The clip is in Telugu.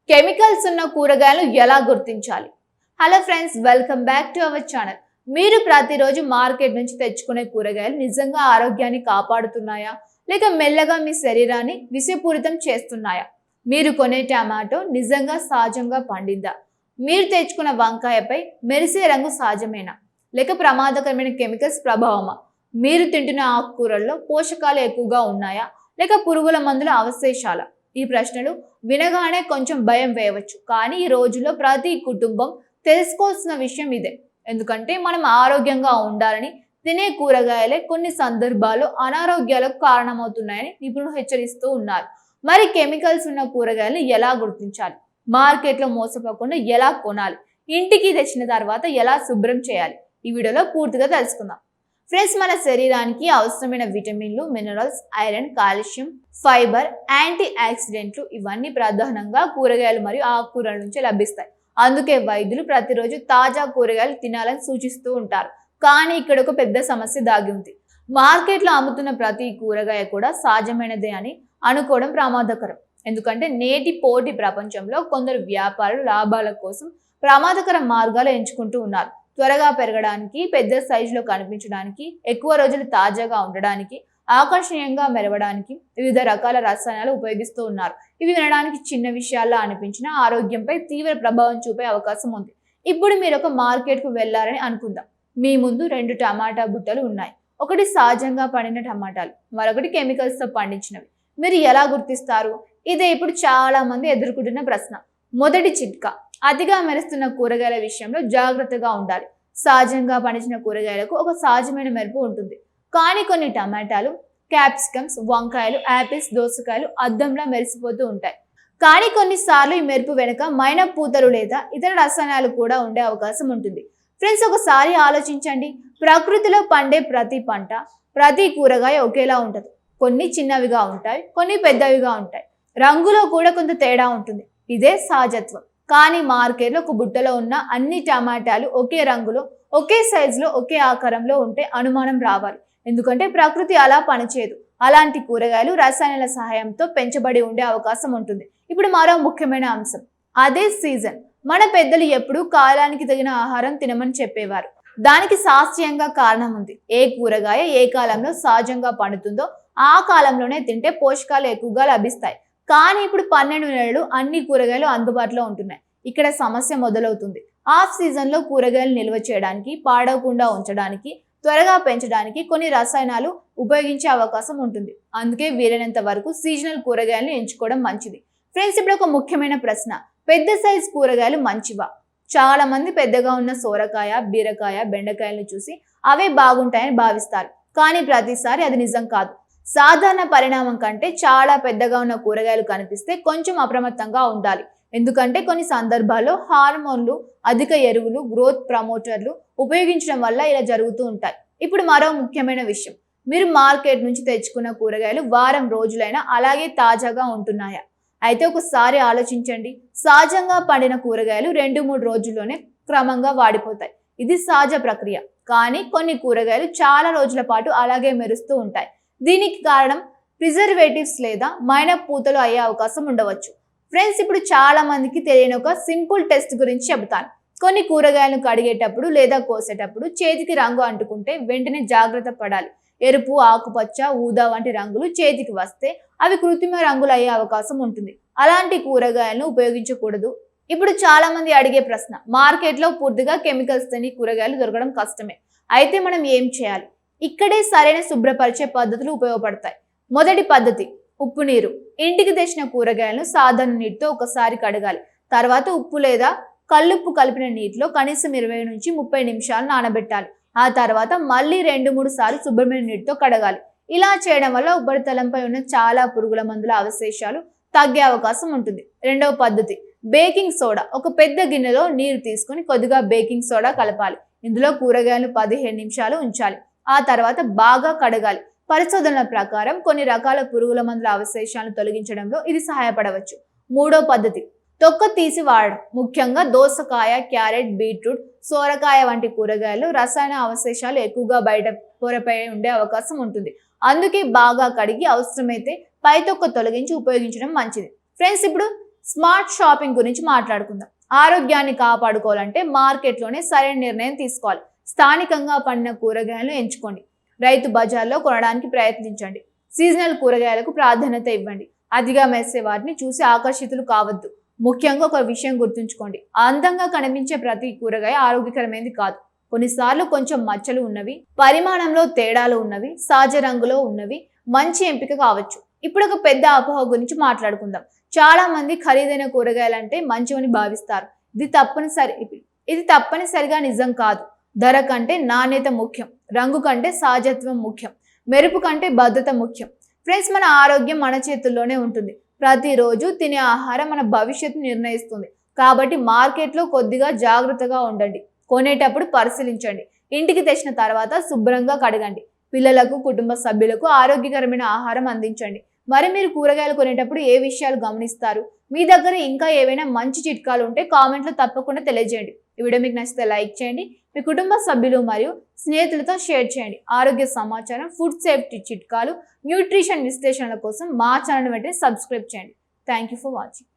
కెమికల్స్ ఉన్న కూరగాయలను ఎలా గుర్తించాలి? Hello friends, welcome back to our channel. మీరు ప్రతిరోజు మార్కెట్ నుంచి తెచ్చుకునే కూరగాయలు నిజంగా ఆరోగ్యాన్ని కాపాడుతున్నాయా, లేక మెల్లగా మీ శరీరాన్ని విషపూరితం చేస్తున్నాయా? మీరు కొనే టమాటో నిజంగా సహజంగా పండిందా? మీరు తెచ్చుకున్న వంకాయపై మెరిసే రంగు సహజమేనా, లేక ప్రమాదకరమైన కెమికల్స్ ప్రభావమా? మీరు తింటున్న ఆకుకూరల్లో పోషకాలు ఎక్కువగా ఉన్నాయా, లేక పురుగుల మందుల అవశేషాల? ఈ ప్రశ్నలు వినగానే కొంచెం భయం వేయవచ్చు, కానీ ఈ రోజుల్లో ప్రతి కుటుంబం తెలుసుకోవాల్సిన విషయం ఇదే. ఎందుకంటే మనం ఆరోగ్యంగా ఉండాలని తినే కూరగాయలే కొన్ని సందర్భాల్లో అనారోగ్యాలకు కారణమవుతున్నాయని నిపుణులు హెచ్చరిస్తూ ఉన్నారు. మరి కెమికల్స్ ఉన్న కూరగాయలను ఎలా గుర్తించాలి? మార్కెట్లో మోసపోకుండా ఎలా కొనాలి? ఇంటికి తెచ్చిన తర్వాత ఎలా శుభ్రం చేయాలి? ఈ వీడియోలో పూర్తిగా తెలుసుకుందాం. ఫ్రెండ్స్, మన శరీరానికి అవసరమైన విటమిన్లు, minerals, iron, calcium, fibre, anti ఆక్సిడెంట్లు ఇవన్నీ ప్రధానంగా కూరగాయలు మరియు ఆకుకూరల నుంచి లభిస్తాయి. అందుకే వైద్యులు ప్రతిరోజు తాజా కూరగాయలు తినాలని సూచిస్తూ ఉంటారు. కానీ ఇక్కడ ఒక పెద్ద సమస్య దాగి ఉంది. మార్కెట్లో అమ్ముతున్న ప్రతి కూరగాయ కూడా సహజమైనదే అని అనుకోవడం ప్రమాదకరం. ఎందుకంటే నేటి పోటీ ప్రపంచంలో కొందరు వ్యాపారులు లాభాల కోసం ప్రమాదకర మార్గాలు ఎంచుకుంటూ ఉన్నారు. త్వరగా పెరగడానికి, పెద్ద సైజులో కనిపించడానికి, ఎక్కువ రోజులు తాజాగా ఉండడానికి, ఆకర్షణీయంగా మెరవడానికి వివిధ రకాల రసాయనాలు ఉపయోగిస్తూ ఉన్నారు. ఇవి వినడానికి చిన్న విషయాల్లో అనిపించిన ఆరోగ్యంపై తీవ్ర ప్రభావం చూపే అవకాశం ఉంది. ఇప్పుడు మీరు ఒక మార్కెట్కు వెళ్లారని అనుకుందాం. మీ ముందు 2 టమాటా బుట్టలు ఉన్నాయి. ఒకటి సహజంగా పండిన టమాటాలు, మరొకటి కెమికల్స్తో పండించినవి. మీరు ఎలా గుర్తిస్తారు? ఇదే ఇప్పుడు చాలా మంది ఎదుర్కొంటున్న ప్రశ్న. మొదటి చిట్కా: అతిగా మెరుస్తున్న కూరగాయల విషయంలో జాగ్రత్తగా ఉండాలి. సహజంగా పండించిన కూరగాయలకు ఒక సహజమైన మెరుపు ఉంటుంది. కానీ కొన్ని టమాటాలు, క్యాప్సికమ్స్, వంకాయలు, యాపిల్స్, దోసకాయలు అద్దంలా మెరిసిపోతూ ఉంటాయి. కానీ కొన్నిసార్లు ఈ మెరుపు వెనుక మైనపు పూతలు లేదా ఇతర రసాయనాలు కూడా ఉండే అవకాశం ఉంటుంది. ఫ్రెండ్స్, ఒకసారి ఆలోచించండి. ప్రకృతిలో పండే ప్రతి పంట, ప్రతి కూరగాయ ఒకేలా ఉంటుంది. కొన్ని చిన్నవిగా ఉంటాయి, కొన్ని పెద్దవిగా ఉంటాయి. రంగులో కూడా కొంత తేడా ఉంటుంది. ఇదే సహజత్వం. కానీ మార్కెట్లో ఒక బుట్టలో ఉన్న అన్ని టమాటాలు ఒకే రంగులో, ఒకే సైజులో, ఒకే ఆకారంలో ఉంటే అనుమానం రావాలి. ఎందుకంటే ప్రకృతి అలా పనిచేయదు. అలాంటి కూరగాయలు రసాయనాల సహాయంతో పెంచబడి ఉండే అవకాశం ఉంటుంది. ఇప్పుడు మరో ముఖ్యమైన అంశం, అదే సీజన్. మన పెద్దలు ఎప్పుడూ కాలానికి తగిన ఆహారం తినమని చెప్పేవారు. దానికి శాస్త్రీయంగా కారణం ఉంది. ఏ కూరగాయ ఏ కాలంలో సహజంగా పండుతుందో ఆ కాలంలోనే తింటే పోషకాలు ఎక్కువగా లభిస్తాయి. కానీ ఇప్పుడు 12 నెలలు అన్ని కూరగాయలు అందుబాటులో ఉంటున్నాయి. ఇక్కడ సమస్య మొదలవుతుంది. ఆఫ్ సీజన్లో కూరగాయలు నిల్వ చేయడానికి, పాడవకుండా ఉంచడానికి, త్వరగా పెంచడానికి కొన్ని రసాయనాలు ఉపయోగించే అవకాశం ఉంటుంది. అందుకే వీలైనంత వరకు సీజనల్ కూరగాయలను ఎంచుకోవడం మంచిది. ఫ్రెండ్స్, ఇప్పుడు ఒక ముఖ్యమైన ప్రశ్న: పెద్ద సైజ్ కూరగాయలు మంచివా? చాలా మంది పెద్దగా ఉన్న సోరకాయ, బీరకాయ, బెండకాయలను చూసి అవే బాగుంటాయని భావిస్తారు. కానీ ప్రతిసారి అది నిజం కాదు. సాధారణ పరిణామం కంటే చాలా పెద్దగా ఉన్న కూరగాయలు కనిపిస్తే కొంచెం అప్రమత్తంగా ఉండాలి. ఎందుకంటే కొన్ని సందర్భాల్లో హార్మోన్లు, అధిక ఎరువులు, గ్రోత్ ప్రమోటర్లు ఉపయోగించడం వల్ల ఇలా జరుగుతూ ఉంటాయి. ఇప్పుడు మరో ముఖ్యమైన విషయం, మీరు మార్కెట్ నుంచి తెచ్చుకున్న కూరగాయలు వారం రోజులైనా అలాగే తాజాగా ఉంటున్నాయా? అయితే ఒకసారి ఆలోచించండి. సహజంగా పండిన కూరగాయలు 2-3 రోజుల్లోనే క్రమంగా వాడిపోతాయి. ఇది సహజ ప్రక్రియ. కానీ కొన్ని కూరగాయలు చాలా రోజుల పాటు అలాగే మెరుస్తూ ఉంటాయి. దీనికి కారణం ప్రిజర్వేటివ్స్ లేదా మైనపు పూతలు అయ్యే అవకాశం ఉండవచ్చు. ఫ్రెండ్స్, ఇప్పుడు చాలా మందికి తెలియని ఒక సింపుల్ టెస్ట్ గురించి చెబుతాను. కొన్ని కూరగాయలను కడిగేటప్పుడు లేదా కోసేటప్పుడు చేతికి రంగు అంటుకుంటే వెంటనే జాగ్రత్త పడాలి. ఎరుపు, ఆకుపచ్చ, ఊదా వంటి రంగులు చేతికి వస్తే అవి కృత్రిమ రంగులు అయ్యే అవకాశం ఉంటుంది. అలాంటి కూరగాయలను ఉపయోగించకూడదు. ఇప్పుడు చాలా మంది అడిగే ప్రశ్న: మార్కెట్లో పూర్తిగా కెమికల్స్ తిని కూరగాయలు దొరకడం కష్టమే. అయితే మనం ఏం చేయాలి? ఇక్కడే సరైన శుభ్రపరిచే పద్ధతులు ఉపయోగపడతాయి. మొదటి పద్ధతి: ఉప్పు నీరు. ఇంటికి తెచ్చిన కూరగాయలను సాధారణ నీటితో ఒకసారి కడగాలి. తర్వాత ఉప్పు లేదా కల్లుప్పు కలిపిన నీటిలో కనీసం 20 నుంచి 30 నిమిషాలు నానబెట్టాలి. ఆ తర్వాత మళ్ళీ 2-3 సార్లు శుభ్రమైన నీటితో కడగాలి. ఇలా చేయడం వల్ల ఉపరితలంపై ఉన్న చాలా పురుగుల మందుల అవశేషాలు తగ్గే అవకాశం ఉంటుంది. రెండవ పద్ధతి: బేకింగ్ సోడా. ఒక పెద్ద గిన్నెలో నీరు తీసుకుని కొద్దిగా బేకింగ్ సోడా కలపాలి. ఇందులో కూరగాయలను 15 నిమిషాలు ఉంచాలి. ఆ తర్వాత బాగా కడగాలి. పరిశోధనల ప్రకారం కొన్ని రకాల పురుగుల మందుల అవశేషాలను తొలగించడంలో ఇది సహాయపడవచ్చు. మూడో పద్ధతి: తొక్క తీసి వాడడం. ముఖ్యంగా దోసకాయ, క్యారెట్, బీట్రూట్, సోరకాయ వంటి కూరగాయలు రసాయన అవశేషాలు ఎక్కువగా బయట పొరపై ఉండే అవకాశం ఉంటుంది. అందుకే బాగా కడిగి అవసరమైతే పై తొక్క తొలగించి ఉపయోగించడం మంచిది. ఫ్రెండ్స్, ఇప్పుడు స్మార్ట్ షాపింగ్ గురించి మాట్లాడుకుందాం. ఆరోగ్యాన్ని కాపాడుకోవాలంటే మార్కెట్లోనే సరైన నిర్ణయం తీసుకోవాలి. స్థానికంగా పండిన కూరగాయలను ఎంచుకోండి. రైతు బజార్లో కొనడానికి ప్రయత్నించండి. సీజనల్ కూరగాయలకు ప్రాధాన్యత ఇవ్వండి. అతిగా మెరిసే వాటిని చూసి ఆకర్షితులు కావద్దు. ముఖ్యంగా ఒక విషయం గుర్తుంచుకోండి, అందంగా కనిపించే ప్రతి కూరగాయ ఆరోగ్యకరమైనది కాదు. కొన్నిసార్లు కొంచెం మచ్చలు ఉన్నవి, పరిమాణంలో తేడాలు ఉన్నవి, సహజ రంగులో ఉన్నవి మంచి ఎంపిక కావచ్చు. ఇప్పుడు ఒక పెద్ద అపోహ గురించి మాట్లాడుకుందాం. చాలా మంది ఖరీదైన కూరగాయలంటే మంచివని భావిస్తారు. ఇది తప్పనిసరిగా నిజం కాదు. ధర కంటే నాణ్యత ముఖ్యం, రంగు కంటే సహజత్వం ముఖ్యం, మెరుపు కంటే భద్రత ముఖ్యం. ఫ్రెండ్స్, మన ఆరోగ్యం మన చేతుల్లోనే ఉంటుంది. ప్రతిరోజు తినే ఆహారం మన భవిష్యత్తు నిర్ణయిస్తుంది. కాబట్టి మార్కెట్లో కొద్దిగా జాగ్రత్తగా ఉండండి. కొనేటప్పుడు పరిశీలించండి. ఇంటికి తెచ్చిన తర్వాత శుభ్రంగా కడగండి. పిల్లలకు, కుటుంబ సభ్యులకు ఆరోగ్యకరమైన ఆహారం అందించండి. మరి మీరు కూరగాయలు కొనేటప్పుడు ఏ విషయాలు గమనిస్తారు? మీ దగ్గర ఇంకా ఏవైనా మంచి చిట్కాలు ఉంటే కామెంట్లో తప్పకుండా తెలియజేయండి. ఈ వీడియో మీకు నచ్చితే లైక్ చేయండి. మీ కుటుంబ సభ్యులు మరియు స్నేహితులతో షేర్ చేయండి. ఆరోగ్య సమాచారం, ఫుడ్ సేఫ్టీ చిట్కాలు, న్యూట్రిషన్ విశ్లేషణల కోసం మా ఛానల్ వెంటనే సబ్స్క్రైబ్ చేయండి. Thank you for watching.